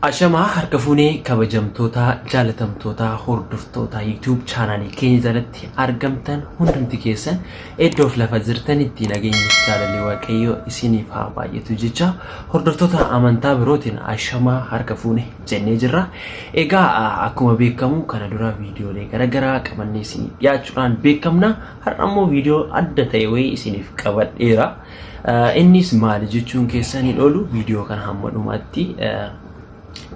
Ashama harka fuunee kabajamtoota jaalatamtoota hordoftoota YouTube channel keenya jalatti argamtan hundumti keessan iddoof lafa jirtanitti nageenya jaalalli waaqayyo isiniif haa baay'atu jecha hordoftoota amantaa birootiin ashama harka fuunee jennee jirra. Egaa akkuma beekamu kana dura viidiyoolee garagaraa qabannee isinii dhiyaachuudhaan beekamna. Har'a immoo viidiyoo adda ta'e wayii isiniif qabadheera. Innis maali jechuun keessaniin oolu viidiyoo kana hamma dhumaatti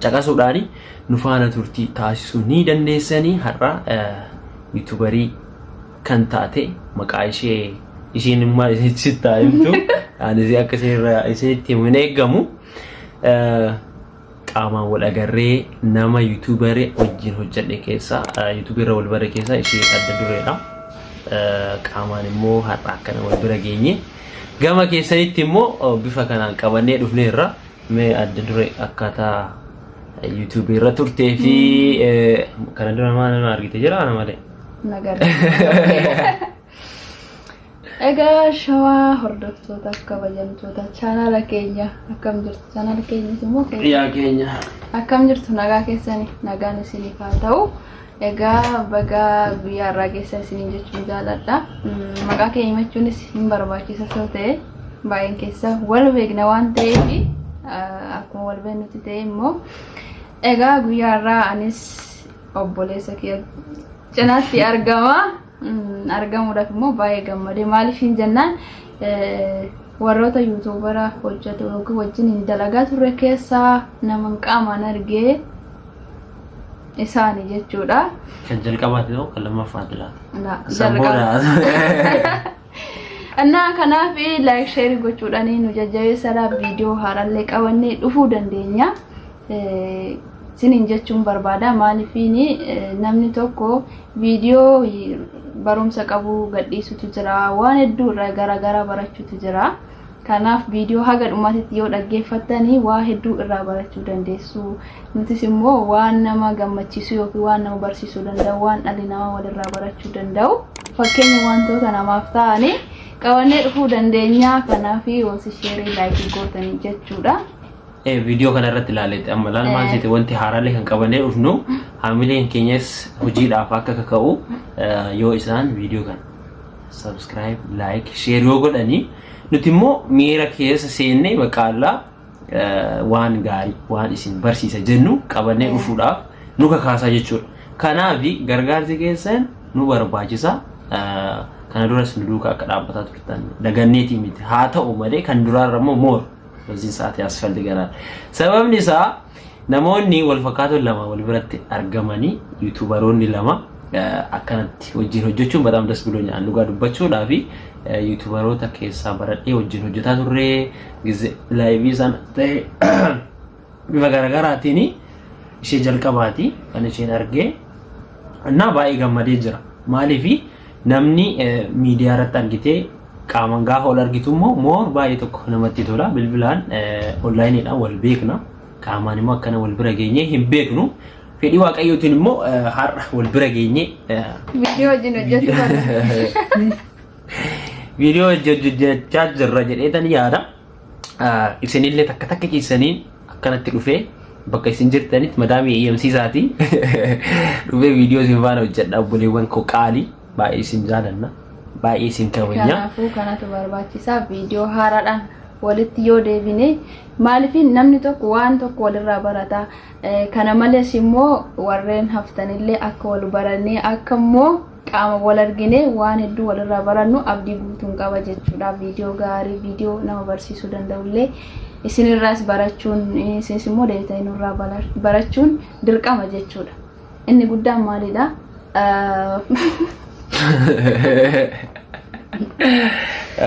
caqasuudhaani nufaana turtii taasisuu ni dandeessanii. Har'a YouTuberii kan taate maqaa isheen immoo isitti taa'imtu anis akka isinitti hin eegamu qaamaan wal agarree nama YouTuberii wajjin hojjedhe keessa YouTuberra wal bare keessa ishee adda dureedha. Qaamaan immoo har'a akkana wal bira geenye gama keessanitti immoo bifa kanaan qabannee dhufneerra. Mee adda duree akkaataa YouTube irra turtee fi kana dura maal argite jira ana malee nagar egaa shawaa hordoftoota kabajamtoota channel keenya akkam jirtu channel keenya immoo keenya akkam jirtu nagaa keessani nagaan isiniif haa ta'u. Egaa baga biyya irraa keessa isiniin jechuun jaaladha. Maqaa keenya himachuunis hin barbaachisa ta'e baay'een keessa wal beekna waan ta'eef akkuma wal beeknutti ta'e immoo egaa guyyaa irraa anis obboleessa kee cinaatti argamuudhaaf immoo baay'ee gammadee maaliif hin jennaan warroota YouTubera hojjetu yookiin wajjin dalagaa turre keessaa nama qaamaan argee isaanii jechuudha. Kan jalqabaati ta'u kan lammaffaati laata? Jalqaba. Anna kanaaf like share gochuudhaan nu jajjabeessaa viidiyoo haarallee qabannee dhufuu dandeenya. Sinin jechuun barbaada maaliifini namni tokko viidiyoo barumsa qabu gadhiisutu jira waan hedduu irraa gara barachuutu jira. Kanaaf viidiyoo haga dhumaatitti yoo dhaggeeffattanii waa hedduu irraa barachuu dandeessu. Nutis immoo waan nama gammachiisu yookiin waan nama barsiisuu danda'u waan dhalli namaa walirraa barachuu danda'u fakkeenya wantoota namaaf ta'anii qabannee dhufuu dandeenya. Kanaaf wanti share like gootanii jechuudha. Video kana irratti ilaalletti amma laal maal jedhe wanti haaraalee kan qabannee dhufnu haamileen keenyas hojiidhaaf akka kaka'u yoo isaan video kana subscribe like share yoo godhanii nuti immoo miira keessa seennee baqaallaa waan gaarii waan isin barsiisa jennu qabannee dhufuudhaaf nu kakaasaa jechuudha. Kanaaf gargaarsi keessan nu barbaachisa. Kana duras nu duukaa akka dhaabbataa turtan daganneetii miti haa ta'u malee kan duraarra immoo moor wajjin sa'aatii asfalliganaan sababni isaa namoonni wal fakkaatoo lama wal biratti argamanii YouTuberoonni lama akkanatti wajjin hojjechuun badaam das biloonya dhugaa dubbachuudhaa fi YouTuberoota keessaa baradhee wajjin hojjetaa turre gize live san ta'e bifa garaagaraatiin ishee jalqabaati kan isheen argee na baay'ee gammadee jira. Maaliif namni miidiyaa irratti argitee qaamaan gaafa ol argitu immoo moor baay'ee tokko namatti tola. Bilbilaan onlaayiniidhaan wal beekna qaamaan immoo akkana wal bira geenyee hin beeknu. Fedhii waaqayyootiin immoo har'a wal bira geenyee viidiyoo wajjin hojjetu viidiyoo hojjechaa jirra jedheetan yaada. Isinillee takka takka keessaniin akkanatti dhufee bakka isin jirtanitti madaamii eeyyamsiisaatii dhufee viidiyoo isin faana hojjedha. Obboleewwan koo qaalii baay'ee isin jaalanna baay'ee isin kabajna. Kanaafuu kanatu barbaachisaa viidiyoo haaraadhaan walitti yoo deebine maaliif namni tokko waan tokko walirraa barata. Kana malees immoo warreen haftanillee akka wal barannee akka immoo qaama wal argine waan hedduu walirraa barannu abdii guutuun qaba jechuudha. Viidiyoo gaarii viidiyoo nama barsiisuu danda'ullee isinirraas barachuun isinis immoo deebitanii nurraa barachuun dirqama jechuudha. Inni guddaan maalidha?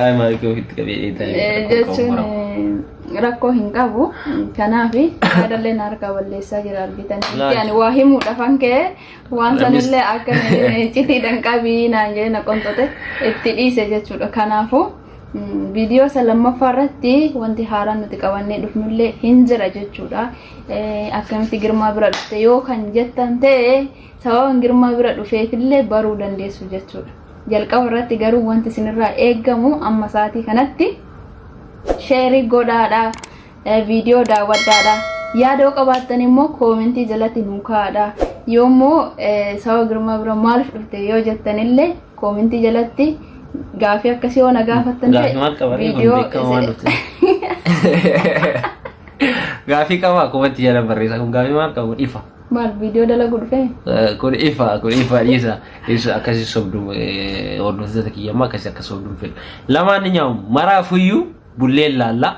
Ay maaliif itti qabee jechuun rakkoo hin qabu. Kanaaf yaadallee harka balleessaa jira argitanii. Yani waa himuudhaaf hankee waan sanillee akka citiidhaan qabii naan jedhee na qonxote itti dhiise jechuudha. Kanaafuu viidiyoo isa lammaffaa irratti wanti haaraan nuti qabannee dhufnullee hin jira jechuudha. Akkamitti Girmaa bira dhufte yoo kan jettan ta'e sababa Girmaa bira dhufeefillee baruu dandeessu jechuudha. Jalqaba irratti garuu wanti isinirraa eegamu amma sa'aatii kanatti share godhaadha, viidiyoo daawwadhaadha. yaada qabaattan immoo koomentii jalatti nuu kaa'adha. Yoommoo sawa girmaa bira maaliif dhufte yoo jettanillee koomentii jalatti gaafii akkasii yoo na gaafattan viidiyoo gaafii qaba koomentii jala barreessa kun gaafii maal qabu ifa maal viidiyoo dalagu dhufe kun ifa isa akkasii sobdum hordoftoota kiyyammaa akkasii akka sobdum fedha lamaan nyaa'u maraafuyyuu bulleen laalla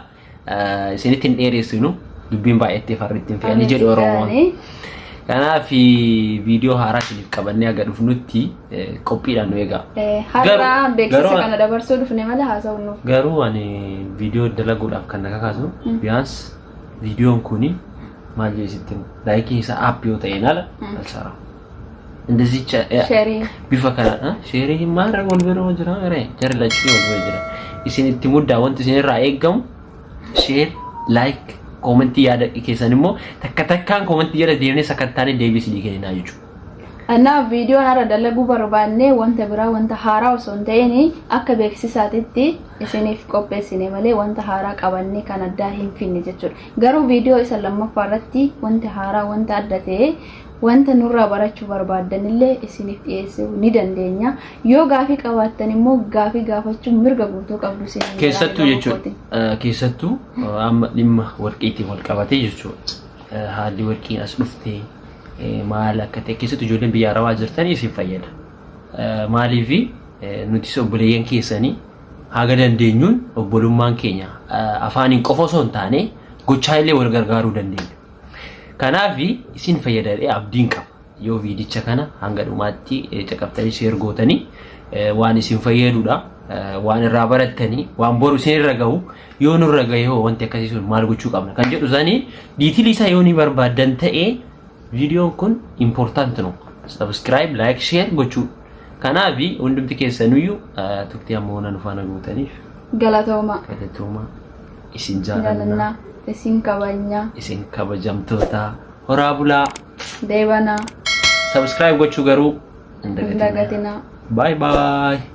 isinitti hin dheeressinu dubbiin baay'eetti farriitti hin fe'anii jedhu Oromoon. Kanaaf viidiyoo haaraa isiniif qabannee aga dhufnutti qophiidhaan nu eegaa. Har'a beeksisa kana dabarsuu dhufne malee haasa'u nuuf. Garuu ani viidiyoo dalaguudhaaf kan na kakaasu biyaans viidiyoon kuni maal jeesitti laayikii isaa app yoo ta'een ala alsara. Indisicha bifa kanadha. Sheerii maara wal biroo jira ree jarri lachuu wal biroo jira. Isinitti muddaa wanti isinirraa eeggamu sheer laayik komentii yaada keessan immoo takka takkaan komentii jala deemnee sakattaanii deebisnee kennina jechuudha. Ana viidiyoon ara dalaguu barbaanne wanta biraa wanta haaraa osoo hin ta'in akka beeksisaatitti isiniif qopheessine malee wanta haaraa qabannee kan addaa hin finne jechuudha. Garuu viidiyoo isa lammaffaa irratti wanti haaraa wanta adda ta'e wanta nurraa barachuu barbaaddanillee isiniif dhiyeessuu ni dandeenya. Yoo gaafii qabaattan immoo gaafii gaafachuun mirga guutuu qabdu isin. Keessattuu jechuudha. Keessattuu amma dhimma warqiitiin wal qabatee jechuudha. Haalli warqiin as dhuftee maal akka ta'e keessattuu ijoolleen biyya Arabaa jirtan isin fayyada. Maaliif nuti obboleeyyan keessanii haga dandeenyuun obbolummaan keenya afaaniin qofa osoo hin taane gochaa illee wal gargaaruu dandeenya. Kanaaf isin fayyadadhee abdiin qaba. Yoo viidicha kana hanga dhumaatti caqaftanii sheer gootanii waan isin fayyadudha. Waan irraa barattanii waan boru isin irra gahu yoo nurra gahe wanti akkasii sun maal gochuu qabna kan jedhu sanii diitilii isaa yoo ni barbaaddan ta'ee viidiyoon kun important no. Subscribe, like, share gochuu. Kanaaf hundumti keessanuyyuu turtii amma waan nufaana gootaniif galatooma isin jaalladha. Isin kabanya. Isin kabajamtoota horaa bulaa. Deebana. Subscribe gochuu garuu hin dagatina. Dagatina. Bye bye.